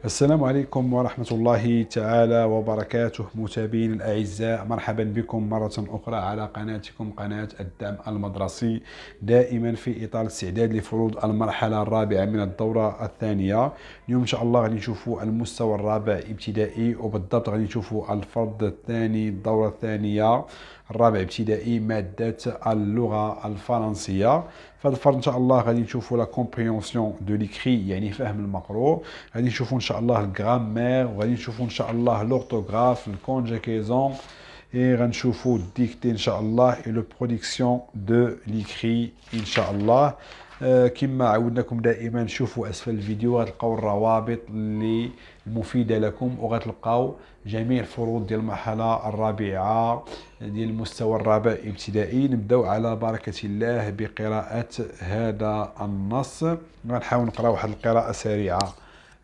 السلام عليكم ورحمة الله تعالى وبركاته. متابعين الأعزاء، مرحبا بكم مرة أخرى على قناتكم قناة الدعم المدرسي، دائما في إطار استعداد لفروض المرحلة الرابعة من الدورة الثانية. اليوم إن شاء الله غادي نشوفوا المستوى الرابع ابتدائي، وبالضبط غادي نشوفوا الفرض الثاني الدورة الثانية الرابع ابتدائي، مادة اللغة الفرنسية. في هذا الفرض ان شاء الله غادي نشوفوا لا كومبريونسيون دو ليكري، يعني فهم المقروء. غادي نشوفوا ان شاء الله الغرامير، وغادي نشوفوا ان شاء الله لورتوغراف، الكونجيكيزون، اي غنشوفوا الديكتي ان شاء الله، اي لو برودكسيون دو ليكري ان شاء الله. كما عودناكم دائما، شوفوا اسفل الفيديو غتلقاو الروابط اللي مفيده لكم، وغتلقاو جميع الفروض ديال المرحله الرابعه ديال المستوى الرابع ابتدائي. نبداو على بركه الله بقراءه هذا النص. غنحاول نقرا واحد القراءه سريعه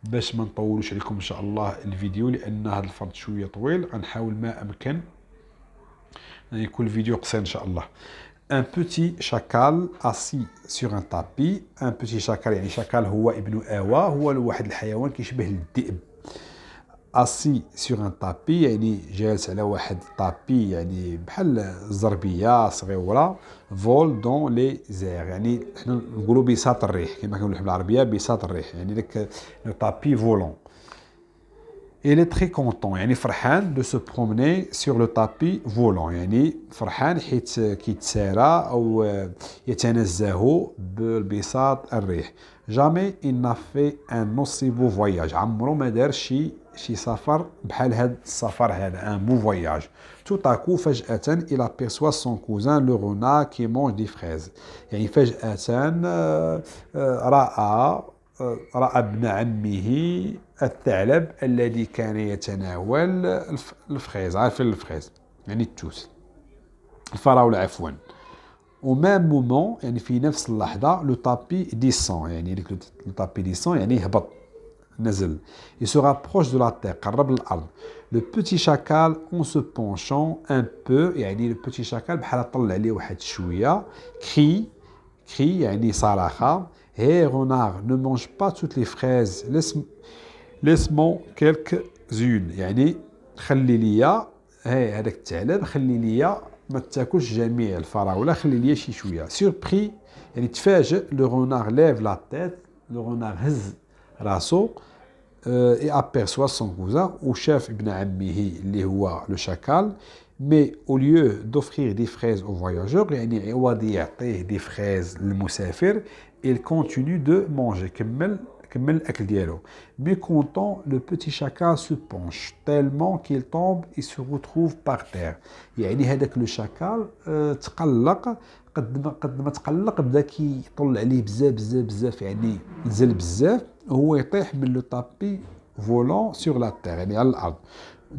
باش ما نطولوش عليكم ان شاء الله الفيديو، لان هذا الفرض شويه طويل. غنحاول ما امكن يكون الفيديو قصير ان شاء الله. Un petit chacal assis sur un tapis. Un petit chacal يعني شكال هو ابن آوى، هو واحد الحيوان كيشبه الذئب. assis sur un tapis يعني جالس على واحد طابي، يعني بحال الزربية صغيرة. vol dans les airs يعني حنا نقولوا بساط الريح، كما كنقولوا بالعربية بساط الريح، يعني داك لو طابي فولون. Il est très content يعني فرحان de se promener sur le tapis volant، يعني فرحان حيت كيتسارى أو يتنزه بالبساط الريح. Jamais il n'a fait un aussi beau voyage، عمرو ما دار شي سفر بحال هاد السفر هذا، un beau voyage. Tout à coup فجأة il aperçoit son cousin le renard qui mange des fraises، يعني فجأة رأى ابن عمه الثعلب الذي كان يتناول الفخيز. عارفين الفخيز يعني التوت، الفراولة عفوا. ومام مومون يعني في نفس اللحظة لو طابي ديسون، يعني ديك لو طابي ديسون يعني هبط، نزل. il se rapproche de la terre، قرب الأرض. le petit chacal en se penchant un peu، يعني le petit chacal بحال طلع عليه واحد شوية. crie يعني صراخة. Hé renard, ne mange pas toutes les fraises, laisse-moi quelques-unes، يعني خلي ليا هذاك الثعلب، خلي ليا ما تاكلش جميع الفراولة، خلي ليا شي شوية. surpris يعني تفاجئ. le renard lève la tête، le renard هز راسو. et aperçoit son cousin، وشاف ابن عمه اللي هو لو شاكال. mais au lieu d'offrir des fraises aux voyageurs، يعني عوض يعطيه دي فريز للمسافر، il continue de manger، كمل الاكل ديالو. mécontent le petit chacal se penche tellement qu'il tombe et se retrouve par terre، يعني هذاك لو شاكال تقلق، قد ما تقلق بدا كيطل عليه بزاف، يعني نزل بزاف، هو يطيح من لو طابي فولون سور لا تير يعني على الارض.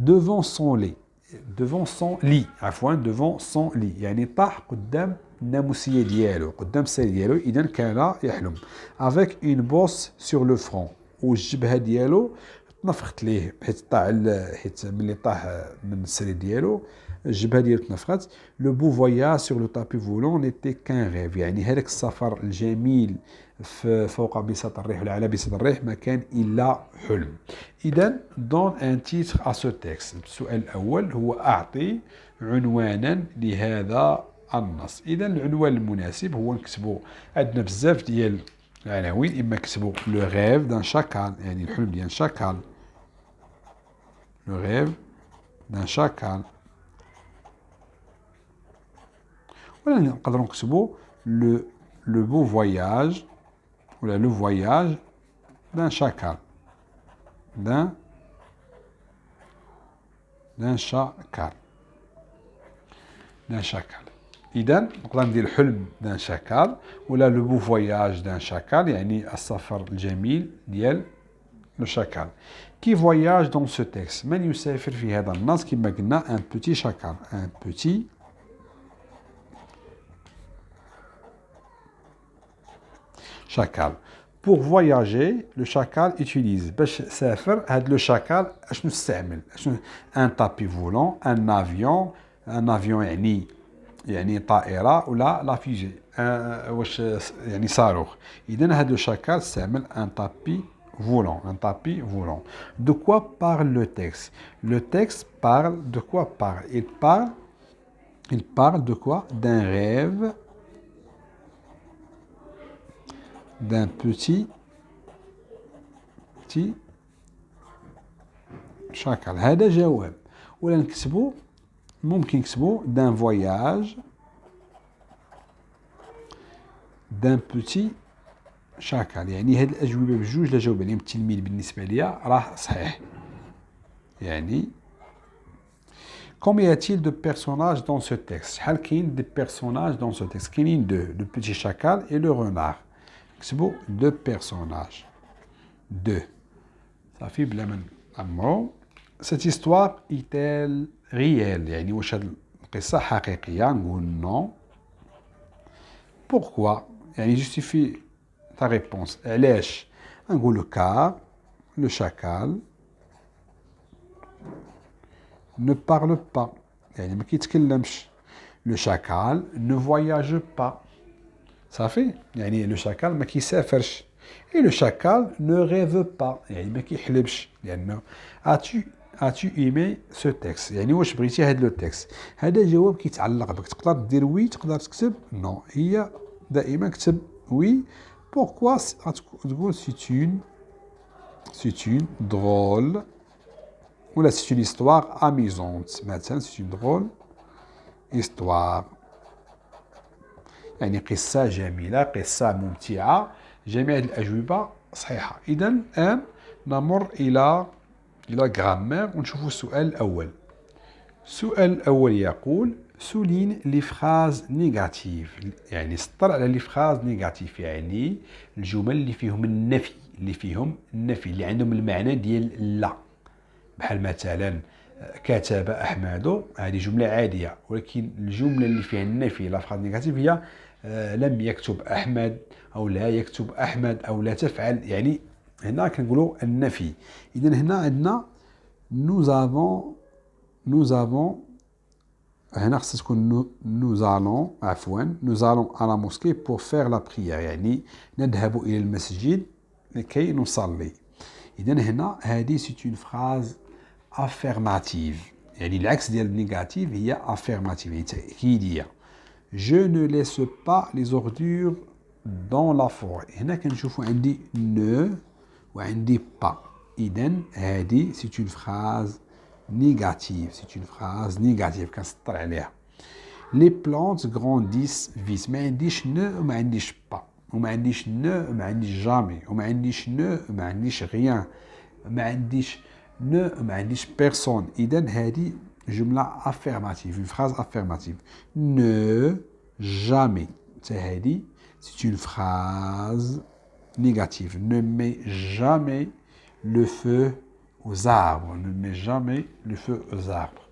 devant son lit، devant son lit يعني طاح قدام الناموسيه ديالو، قدام السرير ديالو، اذا كان يحلم. avec une bosse sur le front، والجبهه ديالو تنفخت ليه حيت ملي طاح من السرير ديالو الجبهه ديالو تنفخت. لو بو فواياج سور لو طابي فولون نيتي كان ريف، يعني هذاك السفر الجميل فوق بساط الريح ولا على بساط الريح ما كان الا حلم. اذا دون ان تيتر ا سو تيكست، السؤال الاول هو اعطي عنوانا لهذا النص. اذا العنوان المناسب هو نكتبوا، عندنا بزاف ديال العناوين، اما نكتبوا لو ريف دان شاكال، يعني الحلم ديال شاكال، لو ريف دان شاكال، ولا نقدروا نكتبوا لو بو فواياج ولا لو فواياج دان شاكال، دان شاكال. اذا نقدر ندير الحلم دان شاكال، ولا لو بو فواياج دان شاكال، يعني السفر الجميل ديال لو شاكال. كي فواياج دون سو تيكست، من يسافر في هذا النص؟ كما قلنا ان بوتي شاكال، ان بوتي شاكال. Pour voyager le chacal utilise، باش سافر هاد لو شاكال اشنو استعمل؟ ان طابي فولون، ان افيون يعني طائره، ولا لا فيجي واش يعني صاروخ. اذا هاد لو شاكال استعمل ان طابي volant. Un tapis volant. De quoi parle le texte? Le texte parle de quoi parle? Il parle de quoi? D'un rêve d'un petit chacal. هذا جواب. ولا نكتبو ممكن نكتبو d'un voyage d'un petit chacal. يعني هاد الأجوبة بجوج لا جاوب عليهم التلميذ بالنسبة ليا راه صحيح. يعني combien y a-t-il de personnages dans ce texte? شحال كاين de personnages dans ce texte? كاينين deux, le petit chacal et le renard. نكتبو deux personnages. Deux. صافي بلا ما نعمرو. Cette histoire est-elle réelle? يعني واش هاد القصة حقيقية؟ نقول non. Pourquoi? يعني justifie ta réponse. علاش؟ نقولو car le chacal ne parle pas. يعني ما كيتكلمش. Le chacal ne voyage pas. صافي؟ يعني le chacal ما كيسافرش. Et le chacal ne rêve pas. يعني ما كيحلمش. لأنه as-tu aimé ce texte؟ يعني واش بغيتي هاد لو تكست؟ هذا جواب كيتعلق بك. تقدر دير وي، تقدر تكتب نو. هي دائما كتب وي. بوركوا تقول c'est une drôle ولا c'est une histoire amusante. مثلا c'est une drôle histoire. يعني قصة جميلة، قصة ممتعة. جميع الأجوبة صحيحة. إذا الآن نمر إلى غرامير ونشوفوا السؤال الأول. السؤال الأول يقول souligne les phrases négatives. يعني سطر على les phrases négatives، يعني الجمل اللي فيهم النفي، اللي عندهم المعنى ديال لا. بحال مثلا كتب أحمد، هذه جملة عادية، ولكن الجملة اللي فيها النفي لا phrase négative هي لم يكتب أحمد، أو لا يكتب أحمد، أو لا تفعل. يعني هنا كنقولوا النفي. إذا هنا عندنا nous avons هنا خصها تكون nous allons à la mosquée pour faire la prière. يعني نذهب إلى المسجد لكي نصلي. إذا هنا هذه c'est une phrase affirmative. يعني العكس ديال النيجاتيف هي affirmative، هي تأكيدية. Je ne laisse pas les ordures dans la forêt. هنا كنشوفوا عندي ne وعندي pas. إذا هذه c'est une phrase négative. كنسطر عليها. Les plantes grandissent vite. ما عنديش ne وما عنديش pas، وما عنديش ne وما عنديش jamais، وما عنديش ne وما عنديش rien، ما عنديش ne وما عنديش personne. إذا هذه جملة affirmative، une phrase affirmative. Ne jamais. هذه c'est une phrase négative. Ne mets jamais le feu aux arbres. Ne mets jamais le feu aux arbres.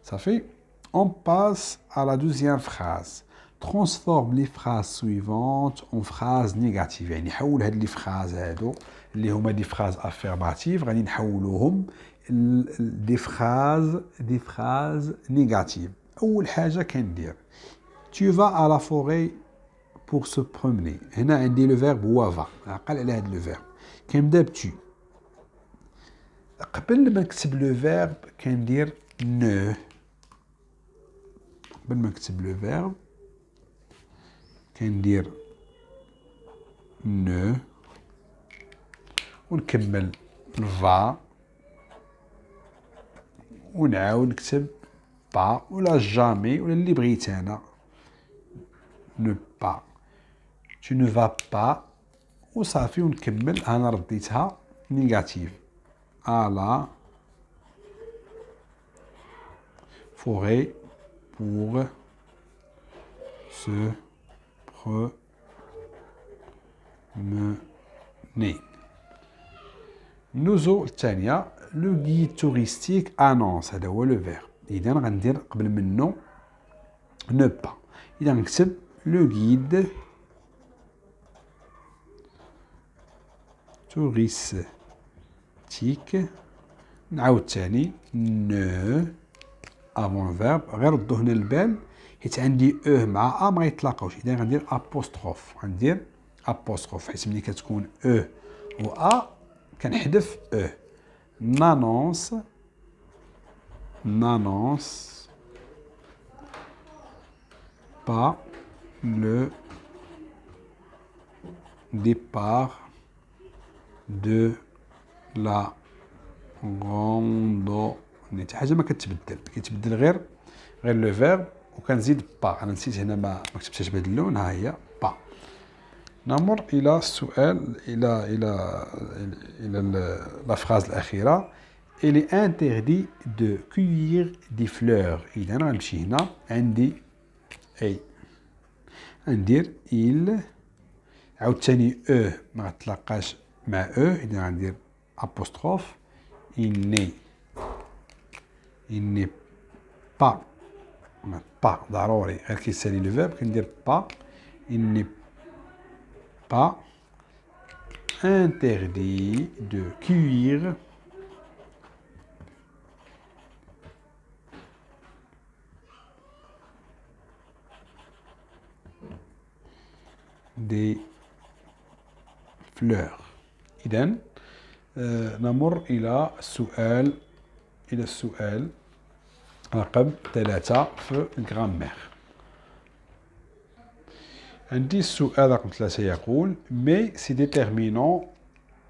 Ça fait. On passe à la deuxième phrase. Transforme les phrases suivantes en phrases négatives. يعني نحول هاد لي phrases هادو اللي هما دي phrases affirmatives غادي نحولوهم دي phrases négatives. أول حاجة كندير Tu vas à la forêt pour se promener. هنا عندي le verbe هو va. عقل على هاد le verbe. كنبدا ب tu. قبل ما نكتب لو فيرب كندير ne. قبل ما نكتب لو فيرب كندير ne ونكمل va ونعاود نكتب با ولا jamais ولا اللي بغيت انا. ne pas. tu ne vas pas وصافي ونكمل. انا رديتها نيجاتيف. à la forêt pour se promener. النزوع الثانية لو guide touristique annonce. هذا هو لو فيرب. إذا غندير قبل منه ne pas. إذا نكتب لو guide touristique. نعاود ثاني ne avant verbe. غير ردوا هنا البال حيت عندي مع ما يتلاقاوش. إذا غندير apostrophe. حيت ملي كتكون و كنحذف او. n'annonce pas le départ de la randonnée. حاجه ما كتبدل غير لو فيرب وكنزيد با. انا نسيت هنا ما كتبتهاش بهذا اللون. ها هي با. نمر الى السؤال الى لا فراز الاخيره. Il est interdit de cueillir des fleurs. اذا غنمشي هنا عندي اي غندير il عاوتاني او ما غتلاقاش مع او، اذا غندير apostrophe. il n'est pas ضروري غير كيسالي لو فيرب كندير pas. il n'est pas interdit de cueillir des fleurs. إذن نمر إلى السؤال رقم 3 في الجرامير. عندي السؤال رقم 3 يقول mais c'est déterminant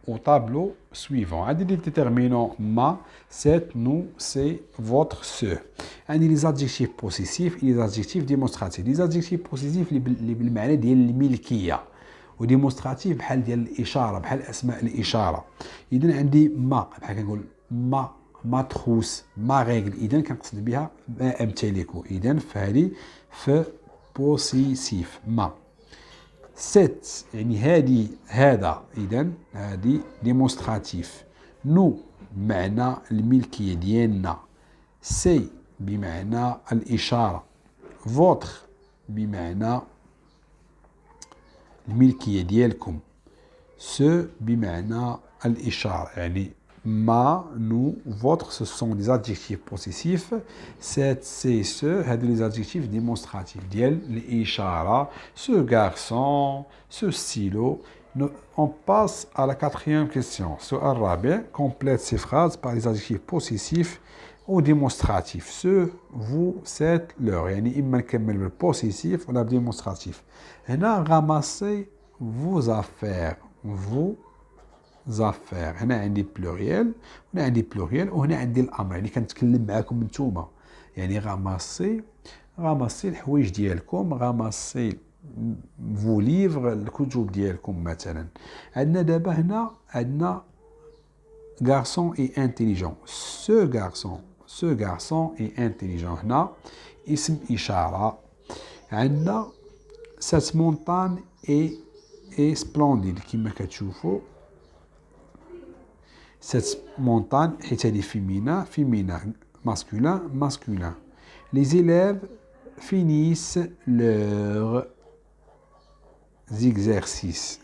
au tableau suivant. عندي les déterminants ma, c'est, nous, c'est, votre, ce. عندي les adjectifs possessifs et les adjectifs démonstratifs. les adjectifs possessifs اللي بالمعنى ديال الملكيه، وديمونستراتيف بحال ديال الاشاره، بحال اسماء الاشاره. اذا عندي ما بحال كنقول ما تخوس، ما ريغل، اذا كنقصد بها ما امتلك. اذا فهذه في بوسيسيف ما. سيت يعني هذا، اذا هذه ديمونستراتيف. نو بمعنى الملكيه ديالنا، سي بمعنى الاشاره، فوتر بمعنى الملكيه ديالكم، سو بمعنى الاشاره. يعني ما، نو، فوتر ce sont des adjectifs possessifs. cette, c'est, ce هادو les adjectifs démonstratifs ديال الاشاره. ce garçon, ce stylo. On passe à la 4e question. السؤال الرابع. complète ces phrases par les adjectifs possessifs ou démonstratifs. ce, vous, cette, leur. يعني اما نكمل بالبوسيسيف ولا بالديمونستراتيف. هنا ramasser vos affaires. vous affaires. هنا عندي بلوريال وهنا عندي بلوريال وهنا عندي الامر، يعني كنتكلم معكم نتوما. يعني غاماسي الحوايج ديالكم، غاماسي فو ليفر الكتب ديالكم مثلا. عندنا دابا هنا عندنا garçon est intelligent. ce garçon est intelligent. هنا اسم اشاره. عندنا cette montagne est splendide كما كتشوفوا. cette montagne حيت هذه féminin masculin. les élèves finissent leurs exercices.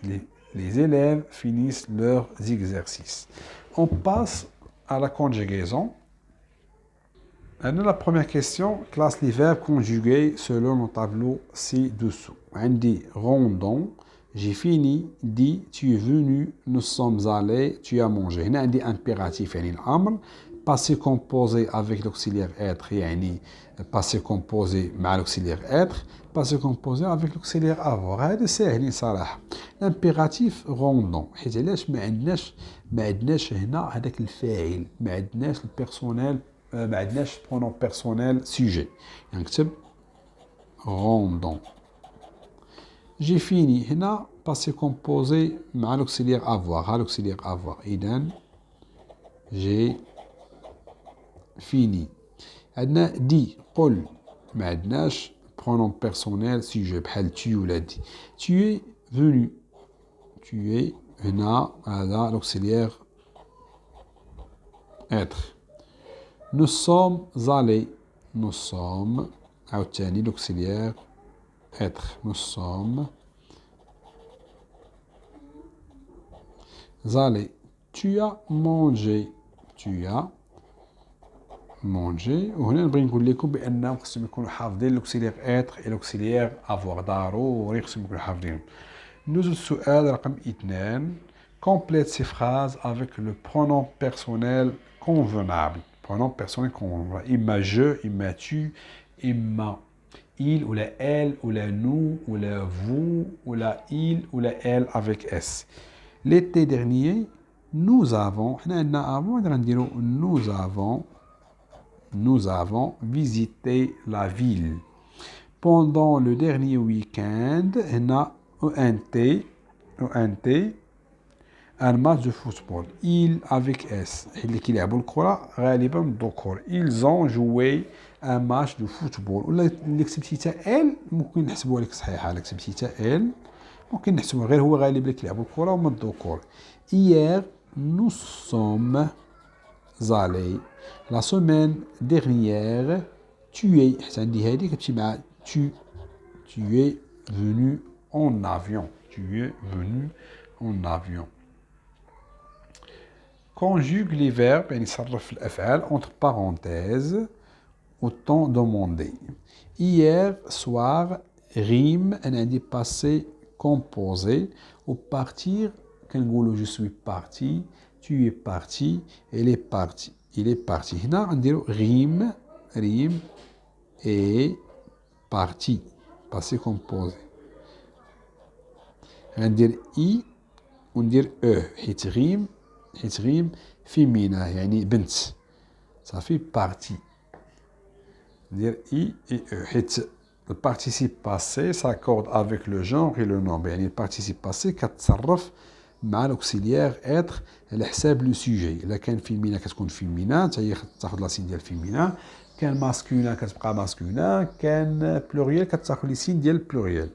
les élèves finissent leurs exercices. On passe à la conjugaison. La première question, classe les verbes conjugués selon le tableau ci-dessous. عندي rondons, j'ai fini, dit, tu es venu, nous sommes allés, tu as mangé. هنا عندي impératif يعني الأمر. passé composé avec l'auxiliaire être يعني passé composé مع l'auxiliaire être. passé composé avec l'auxiliaire avoir. هذا ساهلين صراحة. l'impératif rondons حيت علاش ما عندناش هنا هذاك الفاعل، ما عندناش البيرسونيل، ما عندناش برونون بيرسونيل سوجي. يعني نكتب rondons. j'ai fini هنا passé composé مع l'auxiliaire avoir. ها l'auxiliaire avoir. إذا j'ai fini. عندنا دي قل، ما عندناش pronom personnel sujet بحال tu ولا دي. tu es venu. tu es هنا هذا l'auxiliaire être. nous sommes allés. nous sommes عاوتاني l'auxiliaire être. nous sommes allés. tu as mangé. tu as mangé. وهنا نبغي نقول لكم بانهم خصهم يكونوا حافظين لوكسيليير اتر اي لوكسيليير افوار، ضروري خصهم يكونوا حافظينهم. ندوزو السؤال رقم 2. Complète ces phrases avec le pronom personnel convenable. Pronom personnel convenable. Imma je, imma tu, imma il ou la elle ou la nous ou la vous ou la il ou la elle avec S. L'été dernier, nous avons, nous avons visité la ville. Pendant le dernier week-end, on a un match de football. Ils avec S. Ils ont joué un match de football. ولا اللي كتبتي تا ال ممكن نحسبوها لك صحيحه. اللي كتبتي تا ال ممكن نحسبوها غير هو غالب لك يلعبوا الكره وما الذكور. Hier, nous sommes allés. La semaine dernière, tu es حتى عندي هذه كتمشي مع tu es venu en avion. Tu es venu en avion. Conjugue les verbes يعني صرف الأفعال entre parenthèses au temps demandé. Hier soir, rime أنا عندي passé composé. Au partir كنقولوا je suis parti, tu es parti, elle est partie. Il est parti. هنا غنديروا rime et parti. Passé composé. غندير i وندير حيت ريم féminin يعني بنت صافي parti. ندير i et حيت le participe passé s'accorde avec le genre et le nombre. يعني le participe passé كتصرف مع l'auxiliaire être على حساب لو سوجي. الا كان فيمينا كتكون فيمينا حتى هي كتاخذ لاسين ديال فيمينا. كان ماسكولا كتبقى ماسكولا. كان بلوريال كتاخذ لي سين ديال بلوريال.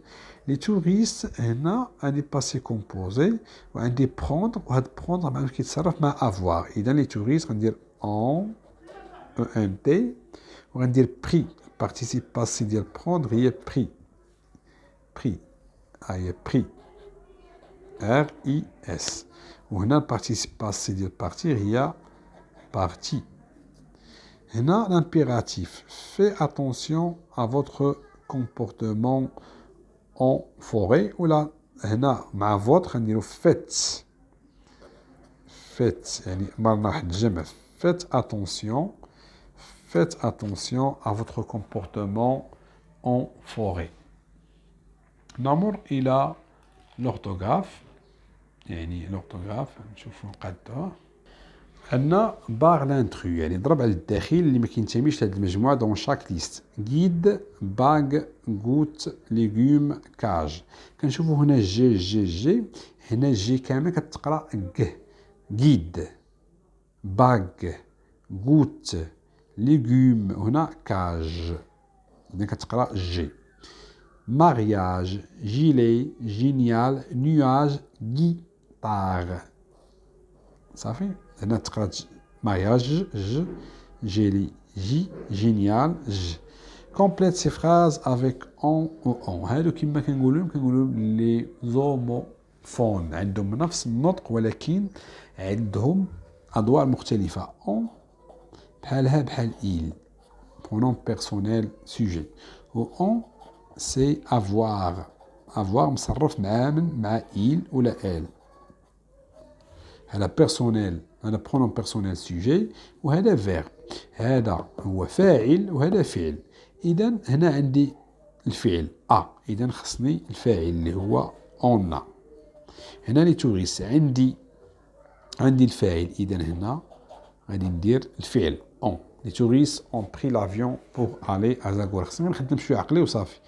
لي توريست هنا عندي باسي كومبوزي وعندي بروندر وهاد بروندر معنا كيتصرف مع افوار. اذا لي توريست غندير اون ان تي وغندير بري. بارتيسيب باسي ديال بروندر هي بري هي بري ار اي اس. وهنا البارتيسيب باسي ديال بارتير هي بارتي. هنا l'impératif. Fais attention à votre comportement en forêt. ولا هنا مع votre نديرو faites يعني مرنا واحد الجمع. Faites attention à votre comportement en forêt. نمر إلى l'orthographe. يعني l'orthographe نشوفو نقادوه. عندنا بار لانترو يعني ضرب على الداخل اللي ما كينتميش لهاد المجموعه دون شاك ليست. غيد باغ غوت ليغوم كاج. كنشوفوا هنا جي هنا جي كامل كتقرا ك. غيد باغ غوت ليغوم هنا كاج اذا كتقرا جي. مارياج جيلي جينيال نياج غيتار صافي. هنا تقرا مارياج ج جيلي جي جينيال ج. كومبليت سي فراز افيك اون او اون. هادو كما كنقولوا لي زوموفون عندهم نفس النطق ولكن عندهم ادوار مختلفه. اون بحالها بحال il pronom personnel sujet. و اون سي افوار مصرف مع il ولا elle. هذا بيرسونيل هذا برونوم بيرسونيل سوجي وهذا فيرب. هذا هو فاعل وهذا فعل. اذا هنا عندي الفعل اذا خصني الفاعل اللي هو اون. هنا لي توريست عندي الفاعل. اذا هنا غادي ندير الفعل اون. لي توريست اون بري لافيون بور الي ا زاغور. خصني نخدم شويه عقلي وصافي.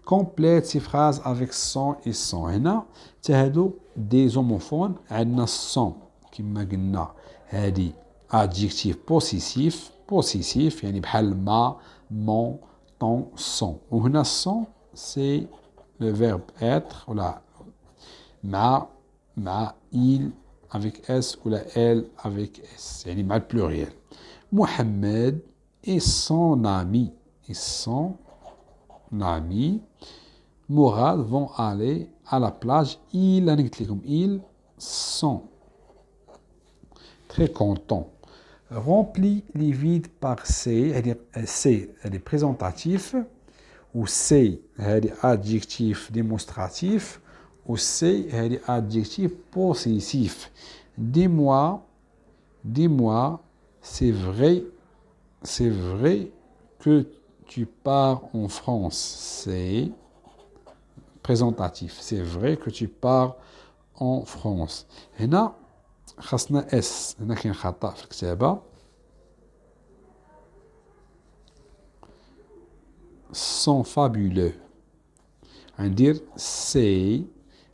كومبليت سي فراز افيك سون اي سون. هنا حتى هادو دي زوموفون. عندنا سون كما قلنا هادي adjectif possessif يعني بحال ما mon ton son. وهنا son c'est le verbe être ولا مع il avec s ولا elle avec s يعني مع البلوريال. محمد et son ami Mourad vont aller à la plage. Ils sont très contents. Remplis les vides par C. C est présentatif ou C est adjectif démonstratif و سي هادي adjectif possessif. Dis-moi, c'est vrai que tu pars en France. C'est présentatif. C'est vrai que tu pars en France. هنا خاصنا اس، هنا كاين خطأ في الكتابة. Sont fabuleux. غندير ces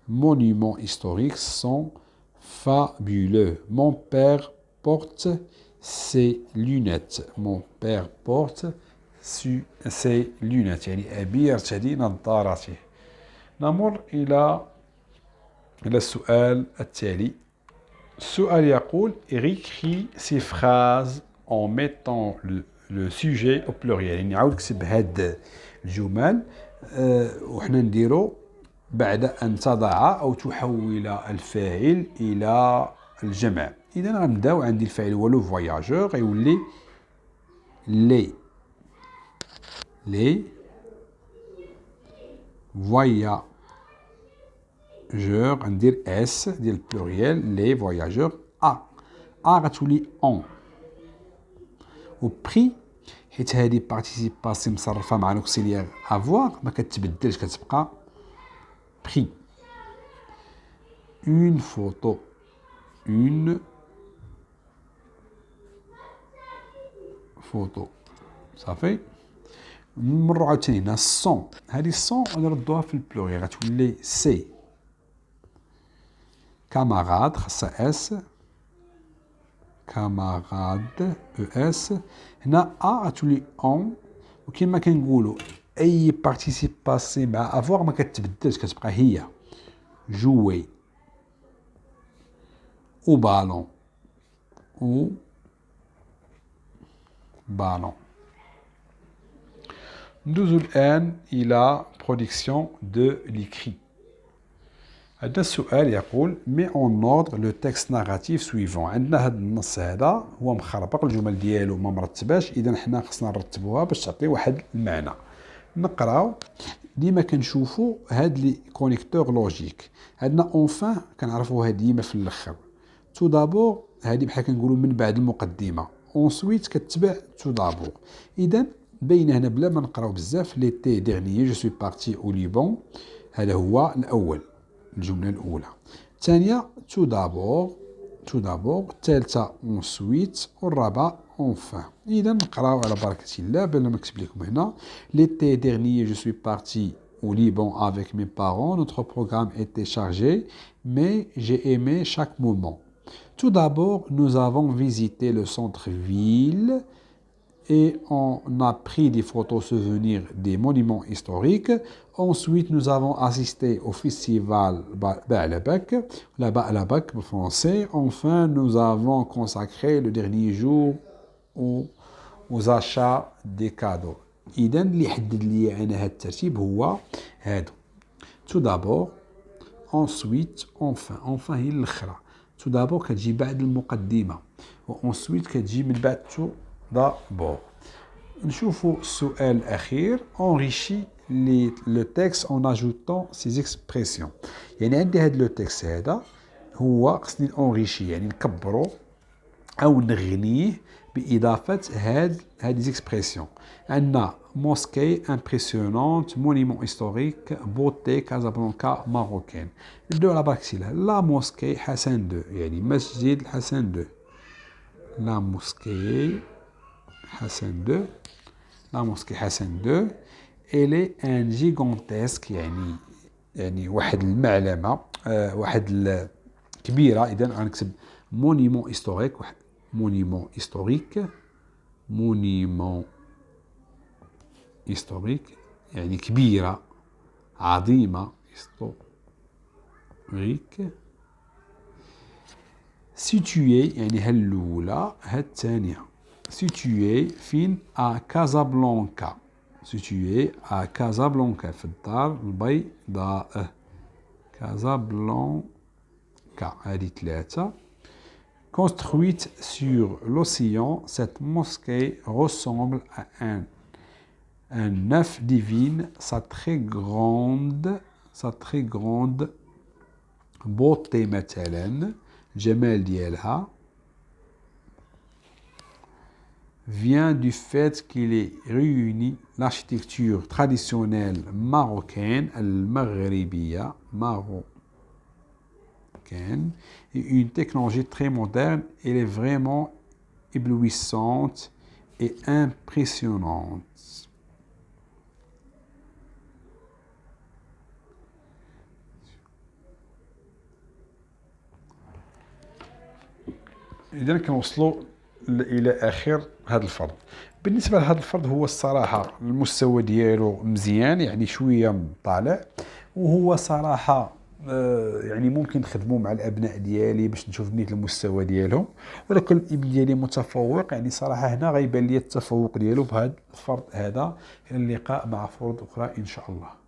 monuments historiques sont fabuleux. Mon père porte ses lunettes. Mon père porte ses lunettes. يعني أبي يرتدي نظاراته. نمر إلى السؤال التالي. السؤال يقول écris ces phrases en mettant le sujet au pluriel. يعني عاود كتب هاد الجمل وحنا نديرو بعد أن تضع أو تحول الفاعل إلى الجمع. إذا غنبداو عندي الفاعل هو لو فواياجور، غيولي لي فواياجور، غندير اس ديال البلوريال لي فواياجور. غتولي اون. و بري حيت هادي بارتيسيب باسي مصرفه مع لوكسيليير افواغ ما كتبدلش، كتبقى بري. une photo صافي. نمرو عاوتاني هنا الصون. هادي الصون نردوها في البلوريال غتولي سي. كاماراد خاصها اس، كاماراد او اس. هنا غتولي اون. وكما كنقولوا اي بارتيسيب باسي مع افوار ما كتبدلش، كتبقى هي. جوي او بالون ندوزو الآن إلى برودكسيون دو ليكري. هذا السؤال يقول مي اون اوردر لو تكست ناراتيف سويفون. عندنا هذا النص هذا هو مخربق، الجمل ديالو ما مرتباش، اذا حنا خصنا نرتبوها باش تعطي واحد المعنى. نقراو ديما كنشوفوا هاد لي كونيكتور لوجيك. عندنا اونفان كنعرفوها ديما في الاخر. تو دابور هادي بحال كنقولوا من بعد المقدمه. اونسويت كتبع تو دابور. اذا بين هنا بلا ما نقراو بزاف لي تي ديرنيي جو سوي بارتي او ليبون. هذا هو الاول، الجملة الأولى. الثانية تو دابور، الثالثة اونسويت، والرابعة اونفان. إذا نقراو على بركة الله بلا ما نكتب لكم هنا. L'été dernier je suis parti au Liban avec mes parents. Notre programme était chargé mais j'ai aimé chaque moment. Tout d'abord nous avons visité le centre-ville et on a pris des photos souvenirs des monuments historiques. Ensuite, nous avons assisté au festival Ba'alabak, la Ba'alabak en français. Enfin, nous avons consacré le dernier jour aux achats des cadeaux. إذا اللي حدد لي أنا هاد الترتيب هو هادو. Tout d'abord, ensuite, enfin هي الأخرى. Tout d'abord كتجي بعد المقدمة، و ensuite كتجي من بعد tout d'abord. نشوفوا السؤال الأخير. enrichis le texte en ajoutant ces expressions. يعني عندي هاد لو تكست هذا هو خصني انريشي، يعني نكبرو أو نغنيه بإضافة هاد زيكسبرسيون. عندنا موسكي امبرسيونونت، مونيمون هيستوريك، بوتي كازابلانكا ماروكين. ندوي على بركة لا موسكي حسن دو، يعني مسجد الحسن دو. لا موسكي حسن دو، لا موسكي حسن دو. إلي ان جيغونتيسك، يعني واحد المعلمة، واحد كبيرة. إذا غنكتب مونيمون هيستوريك، مونيمون هيستوريك يعني كبيرة عظيمة. هيستوريك. سيتوي يعني هالأولى، هالثانية. سيتوي فين؟ كازابلانكا. سيتوي كازابلانكا في الدار البيضاء. كازابلانكا هذه ثلاثة. Construite sur l'océan, cette mosquée ressemble à un œuf divin. Sa très grande بوطي مثلا الجمال ديالها vient du fait qu'il est réuni l'architecture traditionnelle marocaine, المغربية marocaine, et une technologie très moderne. Elle est vraiment éblouissante et impressionnante. إذا كنوصلوا الى اخر هذا الفرض. بالنسبه لهذا الفرض هو الصراحه المستوى ديالو مزيان، يعني شويه طالع، وهو صراحه يعني ممكن نخدموا مع الابناء ديالي باش نشوف نيت المستوى ديالهم، ولكن الابن ديالي متفوق، يعني صراحه هنا غيبان لي التفوق ديالو بهذا الفرض هذا. الى اللقاء مع فروض اخرى ان شاء الله.